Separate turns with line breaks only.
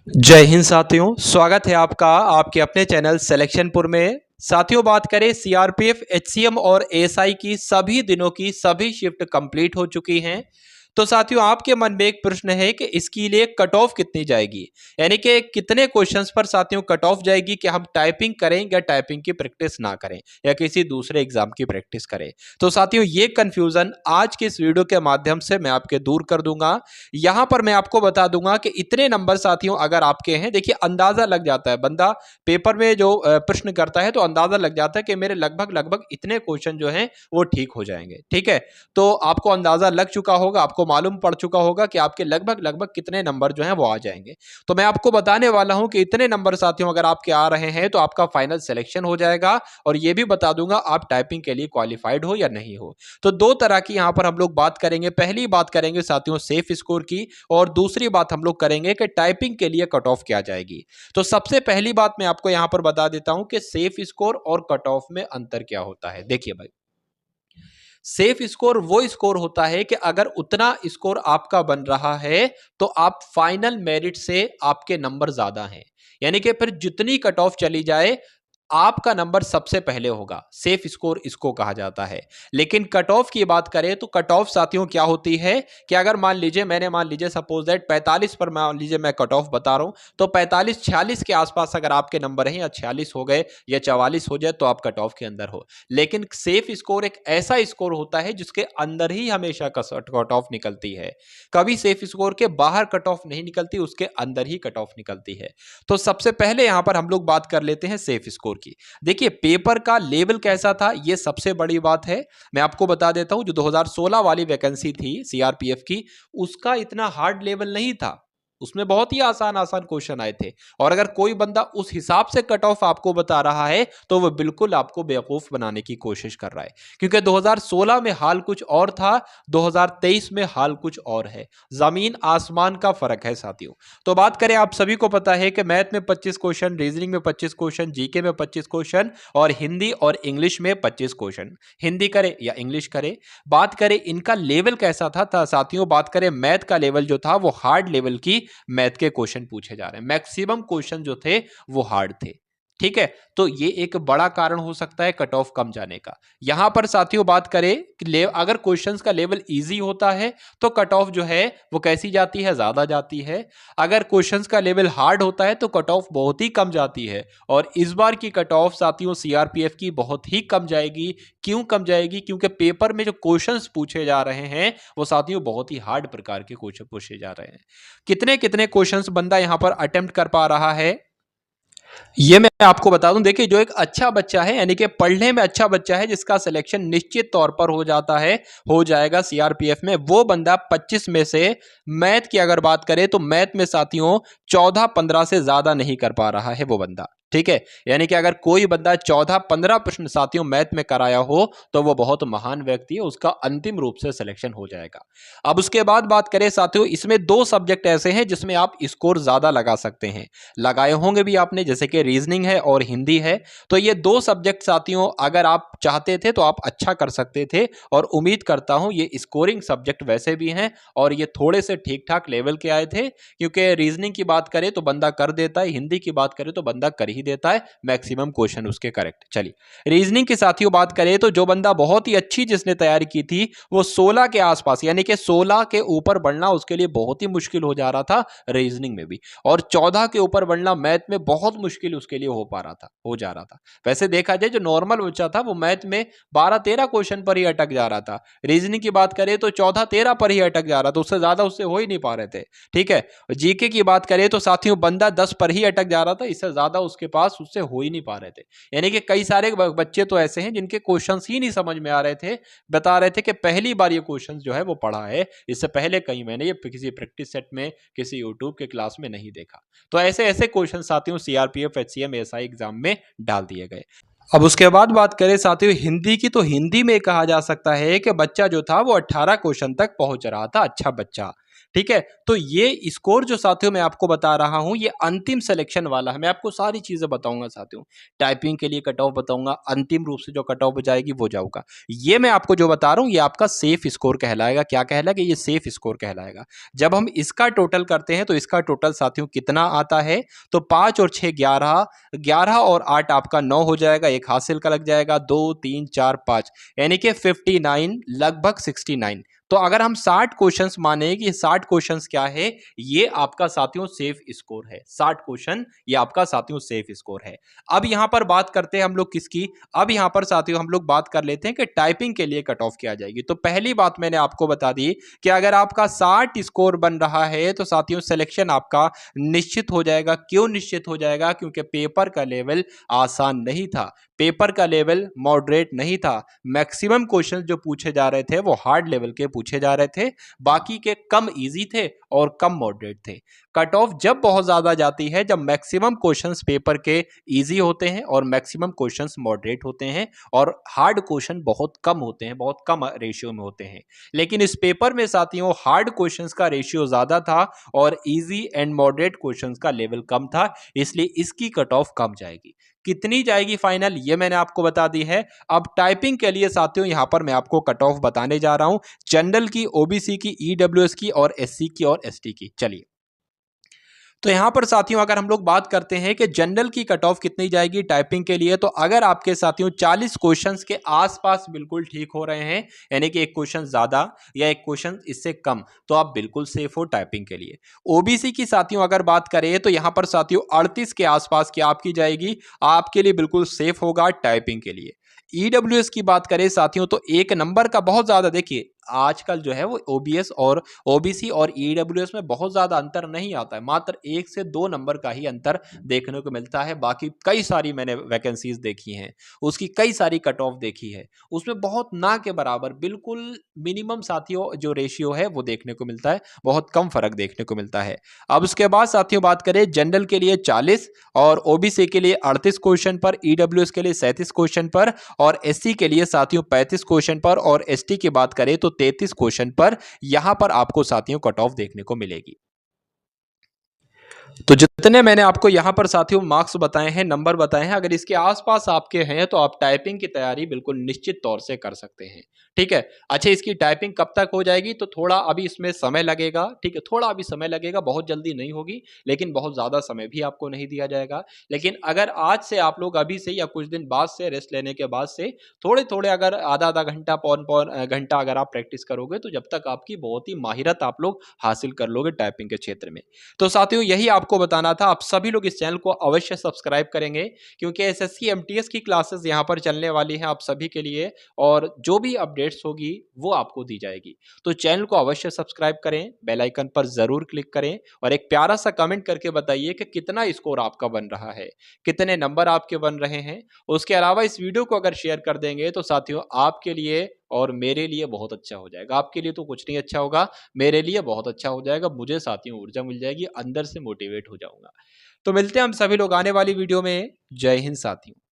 जय हिंद साथियों, स्वागत है आपका आपके अपने चैनल सिलेक्शनपुर में। साथियों, बात करें सीआरपीएफ, एचसीएम और एएसआई की सभी दिनों की सभी शिफ्ट कंप्लीट हो चुकी हैं। तो साथियों, आपके मन में एक प्रश्न है कि इसके लिए कट ऑफ कितनी जाएगी, यानी कि कितने क्वेश्चंस पर साथियों कट ऑफ जाएगी कि हम टाइपिंग करें या टाइपिंग की प्रैक्टिस ना करें या किसी दूसरे एग्जाम की प्रैक्टिस करें। तो साथियों, ये कंफ्यूजन आज के इस वीडियो के माध्यम से मैं आपके दूर कर दूंगा। यहां पर मैं आपको बता दूंगा कि इतने नंबर साथियों अगर आपके हैं, देखिए अंदाजा लग जाता है, बंदा पेपर में जो प्रश्न करता है तो अंदाजा लग जाता है कि मेरे लगभग लगभग इतने क्वेश्चन जो हैं वो ठीक हो जाएंगे। ठीक है, तो आपको अंदाजा लग चुका होगा, आपको मालूम पड़ चुका होगा कि आपके लगभग लगभग कितने नंबर जो हैं वो आ जाएंगे। तो मैं आपको बताने वाला हूं कि इतने नंबर साथियों अगर आपके आ रहे हैं तो आपका फाइनल सिलेक्शन हो जाएगा, और ये भी बता दूंगा आप टाइपिंग के लिए क्वालिफाइड हो या नहीं हो। तो दो तरह की यहां पर हम लोग बात करेंगे। पहली बात करेंगे साथियों सेफ स्कोर की, और दूसरी बात हम लोग करेंगे कि टाइपिंग के लिए कट ऑफ क्या जाएगी। तो सबसे पहली बात मैं आपको यहां पर बता देता हूं कि सेफ स्कोर और कट ऑफ में अंतर क्या होता है। देखिए भाई, सेफ स्कोर वो स्कोर होता है कि अगर उतना स्कोर आपका बन रहा है तो आप फाइनल मेरिट से आपके नंबर ज्यादा हैं, यानी कि फिर जितनी कट ऑफ चली जाए आपका नंबर सबसे पहले होगा। सेफ स्कोर इसको कहा जाता है। लेकिन कट ऑफ की बात करें तो कट ऑफ साथियों क्या होती है कि अगर मान लीजिए सपोज दैट 45 पर मान लीजिए मैं कट ऑफ बता रहा हूं, तो 45-46 के आसपास अगर आपके नंबर हैं या 46 हो गए या 44 हो जाए तो आप कट ऑफ के अंदर हो। लेकिन सेफ स्कोर एक ऐसा स्कोर होता है जिसके अंदर ही हमेशा कट ऑफ निकलती है। कभी सेफ स्कोर के बाहर कट ऑफ नहीं निकलती, उसके अंदर ही कट ऑफ निकलती है। तो सबसे पहले यहां पर हम लोग बात कर लेते हैं सेफ स्कोर की। देखिए, पेपर का लेवल कैसा था ये सबसे बड़ी बात है। मैं आपको बता देता हूं, जो 2016 वाली वैकेंसी थी सीआरपीएफ की, उसका इतना हार्ड लेवल नहीं था। उसमें बहुत ही आसान आसान क्वेश्चन आए थे, और अगर कोई बंदा उस हिसाब से कट ऑफ आपको बता रहा है तो वह बिल्कुल आपको बेवकूफ बनाने की कोशिश कर रहा है, क्योंकि 2016 में हाल कुछ और था, 2023 में हाल कुछ और है। जमीन आसमान का फर्क है साथियों। तो बात करें, आप सभी को पता है कि मैथ में 25 क्वेश्चन, रीजनिंग में 25 क्वेश्चन, जीके में 25 क्वेश्चन, और हिंदी और इंग्लिश में 25 क्वेश्चन। हिंदी करे या इंग्लिश करे, बात करें इनका लेवल कैसा था साथियों, बात करें मैथ का लेवल जो था वो हार्ड लेवल की मैथ के क्वेश्चन पूछे जा रहे हैं। मैक्सिमम क्वेश्चन जो थे वो हार्ड थे। ठीक है, तो ये एक बड़ा कारण हो सकता है कट ऑफ कम जाने का। यहां पर साथियों बात करें कि अगर क्वेश्चंस का लेवल इजी होता है तो कट ऑफ जो है वो कैसी जाती है, ज्यादा जाती है। अगर क्वेश्चंस का लेवल हार्ड होता है तो कट ऑफ बहुत ही कम जाती है। और इस बार की कट ऑफ साथियों सीआरपीएफ की बहुत ही कम जाएगी। क्यों कम जाएगी? क्योंकि पेपर में जो क्वेश्चंस पूछे जा रहे हैं वो साथियों बहुत ही हार्ड प्रकार के क्वेश्चन पूछे जा रहे हैं। कितने कितने क्वेश्चंस बंदा यहां पर अटेम्प्ट कर पा रहा है ये मैं आपको बता दूं। देखिए, जो एक अच्छा बच्चा है, यानी कि पढ़ने में अच्छा बच्चा है, जिसका सिलेक्शन निश्चित तौर पर हो जाता है, हो जाएगा सीआरपीएफ में, वो बंदा 25 में से मैथ की अगर बात करें तो मैथ में साथियों 14-15 से ज्यादा नहीं कर पा रहा है वो बंदा। ठीक है, यानी कि अगर कोई बंदा 14-15 प्रश्न साथियों मैथ में कराया हो तो वो बहुत महान व्यक्ति है, उसका अंतिम रूप से सिलेक्शन हो जाएगा। अब उसके बाद बात करें साथियों, इसमें दो सब्जेक्ट ऐसे हैं जिसमें आप स्कोर ज्यादा लगा सकते हैं, लगाए होंगे भी आपने, जैसे कि रीजनिंग है और हिंदी है। तो ये दो सब्जेक्ट साथियों अगर आप चाहते थे तो आप अच्छा कर सकते थे, और उम्मीद करता हूं ये स्कोरिंग सब्जेक्ट वैसे भी हैं और ये थोड़े से ठीक ठाक लेवल के आए थे। क्योंकि रीजनिंग की बात करें तो बंदा कर देता है, हिंदी की बात करें तो बंदा कर ही देता है, मैक्सिमम क्वेश्चन उसके करेक्ट। चलिए, रीजनिंग की साथियों बात करें तो जो बंदा बहुत ही अच्छी जिसने तैयारी की थी वो 16 के आसपास, यानी कि 16 के ऊपर बढ़ना उसके लिए बहुत ही मुश्किल हो जा रहा था रीजनिंग में भी, और 14 के ऊपर बढ़ना मैथ में बहुत मुश्किल उसके लिए हो जा रहा था। वैसे देखा जाए जो नॉर्मल बच्चा था वो मैथ में 12-13 क्वेश्चन पर ही अटक जा रहा था। रीजनिंग की बात करें तो 14-13 पर ही अटक जा रहा था, उससे ज्यादा उससे हो ही नहीं पा रहे थे। ठीक है, जीके की बात करें तो साथियों बंदा 10 पर ही अटक जा रहा था, इससे ज्यादा उसके पास उससे हो ही नहीं पा रहे थे। यानी कि कई सारे बच्चे तो ऐसे हैं जिनके क्वेश्चन ही नहीं समझ में आ रहे थे, बता रहे थे कि पहली बार ये क्वेश्चन जो है वो पढ़ा है, इससे पहले कहीं मैंने ये किसी प्रैक्टिस सेट में किसी यूट्यूब के क्लास में नहीं देखा। तो ऐसे ऐसे क्वेश्चन साथियों सीआरपीएफ, एचसीएम, एएसआई एग्जाम में डाल दिए गए। अब उसके बाद बात करें साथियों हिंदी की, तो हिंदी में कहा जा सकता है कि बच्चा जो था वो 18 क्वेश्चन तक पहुंच रहा था, अच्छा बच्चा। ठीक है। तो ये स्कोर जो साथियों मैं आपको बता रहा हूं, ये अंतिम सिलेक्शन वाला है। मैं आपको सारी चीजें बताऊंगा साथियों, टाइपिंग के लिए कट ऑफ बताऊंगा, अंतिम रूप से जो कट ऑफ जाएगी वो जाऊंगा। ये मैं आपको जो बता रहा हूं, ये आपका सेफ स्कोर कहलाएगा। क्या कहलाएगा? ये सेफ स्कोर कहलाएगा। जब हम इसका टोटल करते हैं तो इसका टोटल साथियों कितना आता है? तो 5 और 6 11, 11 और 8 आपका 9 हो जाएगा, एक हासिल का लग जाएगा, 2 3 4 5, यानी कि 59, लगभग 69। तो अगर हम 60 क्वेश्चंस माने कि 60 क्वेश्चंस क्या है, ये आपका साथियों सेफ स्कोर है। 60 क्वेश्चन ये आपका साथियों सेफ स्कोर है। अब यहां पर बात करते हैं हम लोग किसकी? अब यहां पर साथियों हम लोग बात कर लेते हैं कि टाइपिंग के लिए कट ऑफ क्या जाएगी। तो पहली बात मैंने आपको बता दी कि अगर आपका 60 स्कोर बन रहा है तो साथियों सिलेक्शन आपका निश्चित हो जाएगा। क्यों निश्चित हो जाएगा? क्योंकि पेपर का लेवल आसान नहीं था, पेपर का लेवल मॉडरेट नहीं था। मैक्सिमम क्वेश्चन जो पूछे जा रहे थे वो हार्ड लेवल के पूछे जा रहे थे, बाकी के कम इजी थे और कम मॉडरेट थे। कट ऑफ जब बहुत ज्यादा जाती है जब मैक्सिमम क्वेश्चंस पेपर के इजी होते हैं और मैक्सिमम क्वेश्चंस मॉडरेट होते हैं और हार्ड क्वेश्चन बहुत कम होते हैं, बहुत कम रेशियो में होते हैं। लेकिन इस पेपर में साथियों हार्ड क्वेश्चंस का रेशियो ज्यादा था और इजी एंड मॉडरेट क्वेश्चंस का लेवल कम था, इसलिए इसकी कट ऑफ कम जाएगी। कितनी जाएगी फाइनल, ये मैंने आपको बता दी है। अब टाइपिंग के लिए साथियों यहां पर मैं आपको कट ऑफ बताने जा रहा हूं, जनरल की, ओबीसी की, ईडब्ल्यूएस की और एससी की और एसटी की। चलिए, तो यहां पर साथियों अगर हम लोग बात करते हैं कि जनरल की कट ऑफ कितनी जाएगी टाइपिंग के लिए, तो अगर आपके साथियों 40 क्वेश्चंस के आसपास बिल्कुल ठीक हो रहे हैं, यानी कि एक क्वेश्चन ज्यादा या एक क्वेश्चन इससे कम, तो आप बिल्कुल सेफ हो टाइपिंग के लिए। ओबीसी की साथियों अगर बात करें तो यहां पर साथियों 38 के आसपास की आपकी जाएगी, आपके लिए बिल्कुल सेफ होगा टाइपिंग के लिए। ईडब्ल्यूएस की बात करें साथियों तो एक नंबर का बहुत ज्यादा, देखिए आजकल जो है वो ओबीएस और ओबीसी और ईडब्ल्यूएस में बहुत ज्यादा अंतर नहीं आता है, मात्र 1 से 2 नंबर का ही अंतर देखने को मिलता है। बाकी कई सारी मैंने वैकेंसीज देखी हैं, उसकी कई सारी कट ऑफ देखी है, उसमें बहुत ना के बराबर बिल्कुल मिनिमम साथियों जो रेशियो है वो देखने को मिलता है, बहुत कम फर्क देखने को मिलता है। अब उसके बाद साथियों बात करें जनरल के लिए 40 और ओबीसी के लिए 38 क्वेश्चन पर, ईडब्ल्यूएस के लिए 37 क्वेश्चन पर और एससी के लिए साथियों 35 क्वेश्चन पर और एसटी की बात करें तो 33 क्वेश्चन पर यहां पर आपको साथियों कट ऑफ देखने को मिलेगी। तो जितने मैंने आपको यहाँ पर साथियों मार्क्स बताए हैं, नंबर बताए हैं, अगर इसके आसपास आपके हैं तो आप टाइपिंग की तैयारी बिल्कुल निश्चित तौर से कर सकते हैं। ठीक है। अच्छा, इसकी टाइपिंग कब तक हो जाएगी? तो थोड़ा अभी इसमें समय लगेगा। ठीक है, थोड़ा अभी समय लगेगा, बहुत जल्दी नहीं होगी, लेकिन बहुत ज़्यादा समय भी आपको नहीं दिया जाएगा। लेकिन अगर आज से आप लोग अभी से या कुछ दिन बाद से रेस्ट लेने के बाद से थोड़े थोड़े अगर आधा आधा घंटा पौन पौन घंटा अगर आप प्रैक्टिस करोगे तो जब तक आपकी बहुत ही माहिरत आप लोग हासिल कर लोगे टाइपिंग के क्षेत्र में। तो साथियों यही आपको बताना था। आप सभी लोग इस चैनल को अवश्य सब्सक्राइब करेंगे क्योंकि एसएससी एमटीएस की क्लासेस यहाँ पर चलने वाली हैं आप सभी के लिए, और जो भी अपडेट्स होगी वो आपको दी जाएगी। तो चैनल को अवश्य सब्सक्राइब करें, बेल आइकन पर जरूर क्लिक करें और एक प्यारा सा कमेंट करके बताइए कि कितना स्कोर आपका बन रहा है, कितने नंबर आपके बन रहे हैं। उसके अलावा इस वीडियो को अगर शेयर कर देंगे तो साथियों आपके लिए और मेरे लिए बहुत अच्छा हो जाएगा। आपके लिए तो कुछ नहीं अच्छा होगा, मेरे लिए बहुत अच्छा हो जाएगा, मुझे साथियों ऊर्जा मिल जाएगी, अंदर से मोटिवेट हो जाऊंगा। तो मिलते हैं हम सभी लोग आने वाली वीडियो में। जय हिंद साथियों।